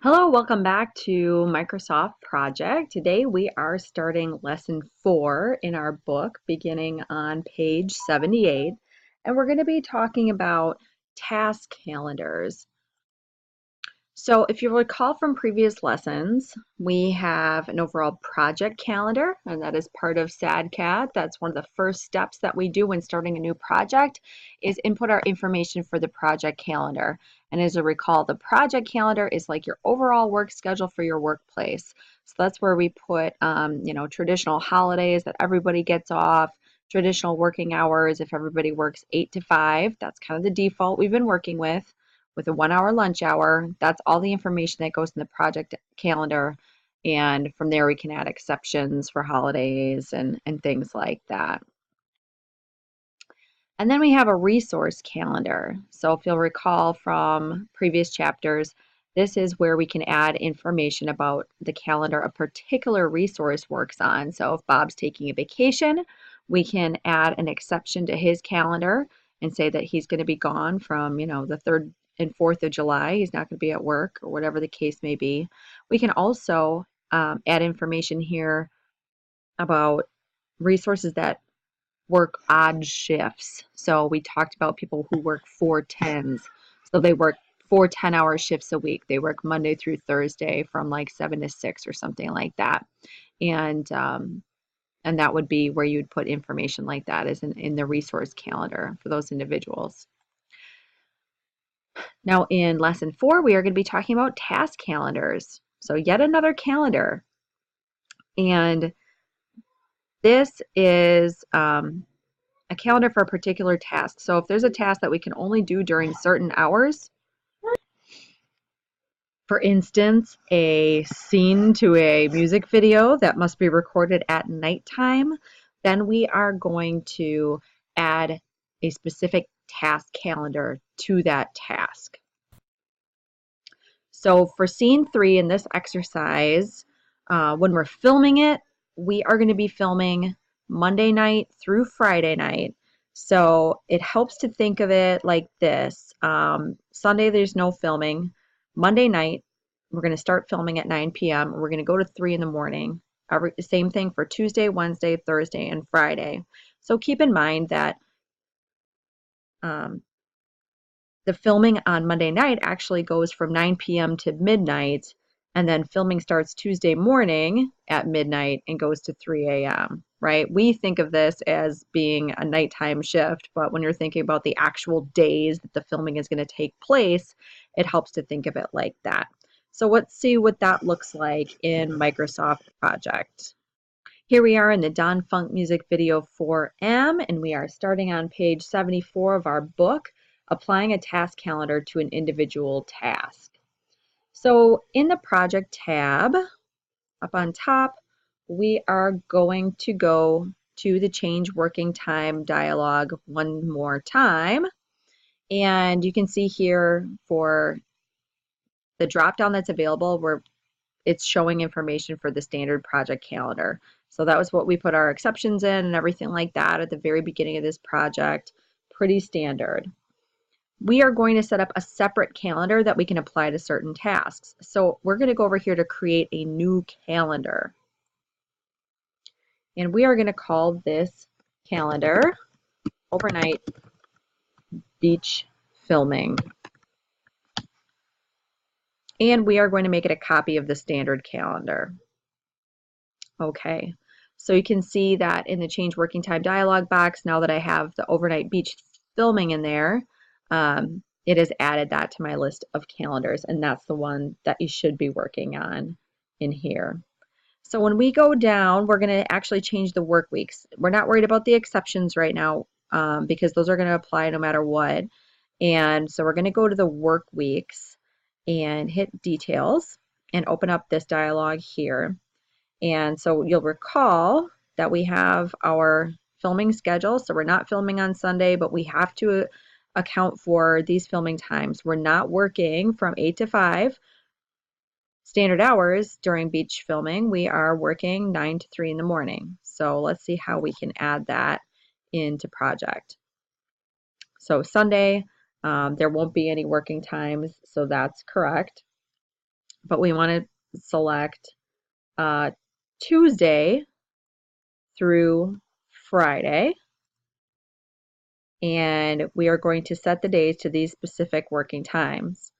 Hello, welcome back to Microsoft Project. Today we are starting lesson 4 in our book beginning on page 78, and we're going to be talking about task calendars. So if you recall from previous lessons, we have an overall project calendar, and that is part of SADCAT. That's one of the first steps that we do when starting a new project is input our information for the project calendar. And as you recall, the project calendar is like your overall work schedule for your workplace. So that's where we put, traditional holidays that everybody gets off, traditional working hours if everybody works 8 to 5. That's kind of the default we've been working with a 1 hour lunch hour. That's all the information that goes in the project calendar. And from there, we can add exceptions for holidays and things like that. And then we have a resource calendar. So if you'll recall from previous chapters, this is where we can add information about the calendar a particular resource works on. So if Bob's taking a vacation, we can add an exception to his calendar and say that he's going to be gone from, the 3rd and 4th of July. He's not going to be at work or whatever the case may be. We can also add information here about resources that work odd shifts. So we talked about people who work 4 10s. So they work 4 10-hour shifts a week. They work Monday through Thursday from like 7 to 6 or something like that. And that would be where you'd put information like that is in the resource calendar for those individuals. Now in lesson 4, we are going to be talking about task calendars. So yet another calendar. And this is a calendar for a particular task. So if there's a task that we can only do during certain hours, for instance, a scene to a music video that must be recorded at nighttime, then we are going to add a specific task calendar to that task. So for scene 3 in this exercise, when we're filming it, we are going to be filming Monday night through Friday night. So it helps to think of it like this. Sunday, there's no filming. Monday night, we're going to start filming at 9 p.m. We're going to go to 3 in the morning. Same thing for Tuesday, Wednesday, Thursday, and Friday. So keep in mind that the filming on Monday night actually goes from 9 p.m. to midnight, and then filming starts Tuesday morning at midnight and goes to 3 a.m., right? We think of this as being a nighttime shift, but when you're thinking about the actual days that the filming is going to take place, it helps to think of it like that. So let's see what that looks like in Microsoft Project. Here we are in the Don Funk Music Video 4M, and we are starting on page 74 of our book, Applying a Task Calendar to an Individual Task. So in the Project tab, up on top, we are going to go to the Change Working Time dialog one more time. And you can see here for the drop-down that's available where it's showing information for the standard project calendar. So that was what we put our exceptions in and everything like that at the very beginning of this project. Pretty standard. We are going to set up a separate calendar that we can apply to certain tasks. So we're going to go over here to create a new calendar. And we are going to call this calendar Overnight Beach Filming. And we are going to make it a copy of the standard calendar. Okay, so you can see that in the change working time dialog box, now that I have the overnight beach filming in there, it has added that to my list of calendars, and that's the one that you should be working on in here. So when we go down, we're going to actually change the work weeks. We're not worried about the exceptions right now because those are going to apply no matter what. And so we're going to go to the work weeks and hit details and open up this dialog here. And so you'll recall that we have our filming schedule. So we're not filming on Sunday, but we have to account for these filming times. We're not working from 8 to 5 standard hours during beach filming. We are working 9 to 3 in the morning. So let's see how we can add that into project. So Sunday, there won't be any working times, so that's correct. but we want to select Tuesday through Friday, and we are going to set the days to these specific working times.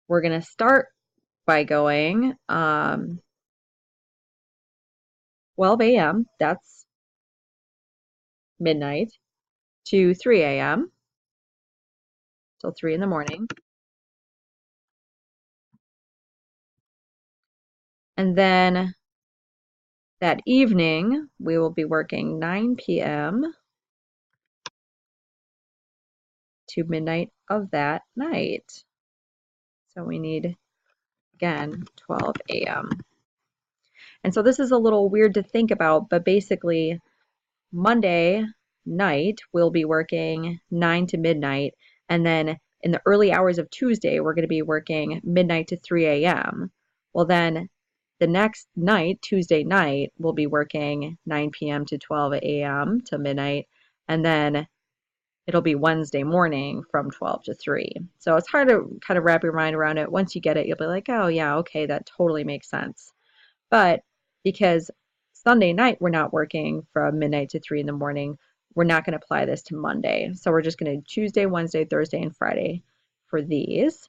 We're going to start by going 12 a.m., that's midnight, to 3 a.m., till 3 in the morning. And then that evening, we will be working 9 p.m. to midnight of that night. So we need, again, 12 a.m. And so this is a little weird to think about, but basically Monday night we'll be working 9 to midnight, and then in the early hours of Tuesday we're going to be working midnight to 3 a.m. Well, then the next night, Tuesday night, we'll be working 9 p.m. to 12 a.m. to midnight, and then it'll be Wednesday morning from 12 to 3. So it's hard to kind of wrap your mind around it. Once you get it, you'll be like, oh yeah, okay, that totally makes sense. But because Sunday night we're not working from midnight to 3 in the morning, we're not going to apply this to Monday. So we're just going to do Tuesday, Wednesday, Thursday, and Friday for these,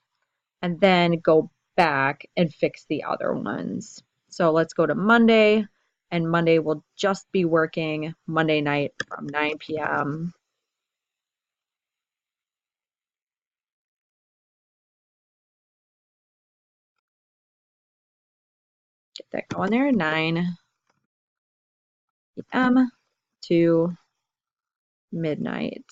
and then go back and fix the other ones. So let's go to Monday, and Monday will just be working Monday night from 9 p.m. Get that going there, 9 p.m. to midnight.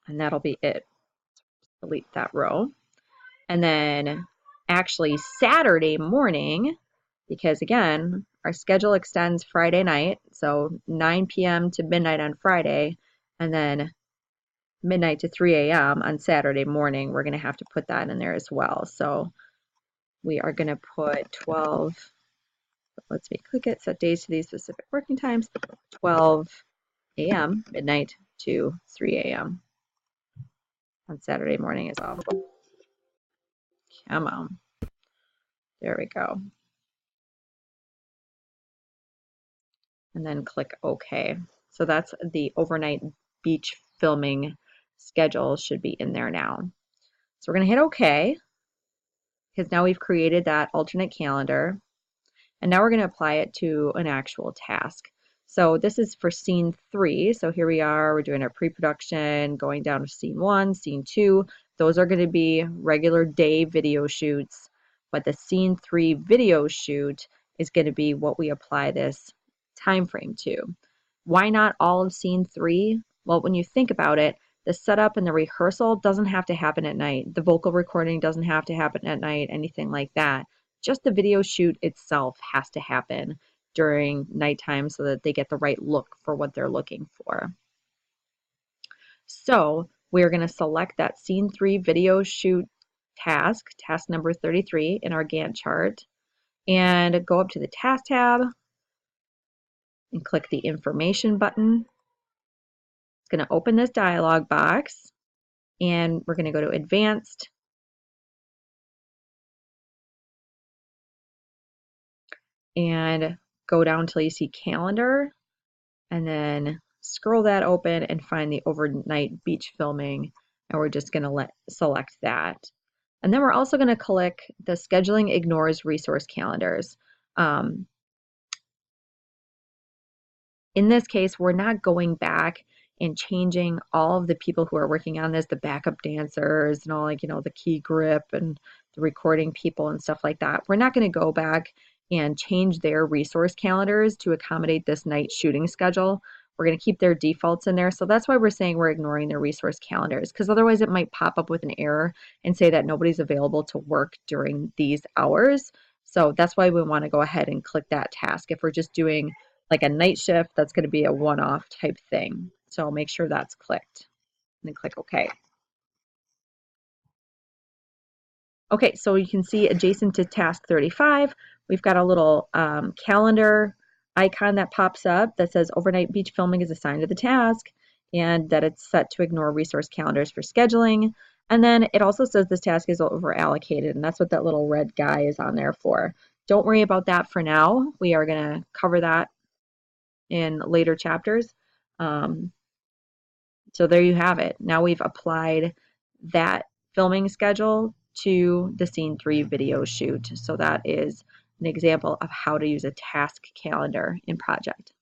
And that'll be it. Delete that row. And then actually Saturday morning, because again, our schedule extends Friday night, so 9 p.m. to midnight on Friday, and then midnight to 3 a.m. on Saturday morning. We're going to have to put that in there as well. So we are going to put 12, let's make click it, set days to these specific working times, 12 a.m., midnight to 3 a.m. on Saturday morning as well. Come on. There we go. And then click OK. So that's the overnight beach filming schedule should be in there now. So we're going to hit OK because now we've created that alternate calendar. And now we're going to apply it to an actual task. So this is for scene 3. So here we are, we're doing our pre-production, going down to scene 1, scene 2. Those are going to be regular day video shoots, but the scene 3 video shoot is going to be what we apply this time frame to. Why not all of scene 3? Well, when you think about it, the setup and the rehearsal doesn't have to happen at night. The vocal recording doesn't have to happen at night, anything like that. Just the video shoot itself has to happen during nighttime so that they get the right look for what they're looking for. So we're going to select that scene 3 video shoot task number 33 in our Gantt chart, and go up to the task tab and click the information button. It's going to open this dialog box, and we're going to go to advanced, and go down till you see calendar, and then scroll that open and find the overnight beach filming, and we're just going to select that. And then we're also going to click the scheduling ignores resource calendars. In this case, we're not going back and changing all of the people who are working on this, the backup dancers and all, like, the key grip and the recording people and stuff like that. We're not going to go back and change their resource calendars to accommodate this night shooting schedule. We're going to keep their defaults in there. So that's why we're saying we're ignoring their resource calendars, because otherwise it might pop up with an error and say that nobody's available to work during these hours. So that's why we want to go ahead and click that task. If we're just doing like a night shift, that's going to be a one-off type thing. So make sure that's clicked and then click OK. Okay, so you can see adjacent to task 35, we've got a little calendar icon that pops up that says overnight beach filming is assigned to the task and that it's set to ignore resource calendars for scheduling. And then it also says this task is over allocated, and that's what that little red guy is on there for. Don't worry about that for now. We are going to cover that in later chapters. So there you have it. Now we've applied that filming schedule to the Scene 3 video shoot. So that is an example of how to use a task calendar in Project.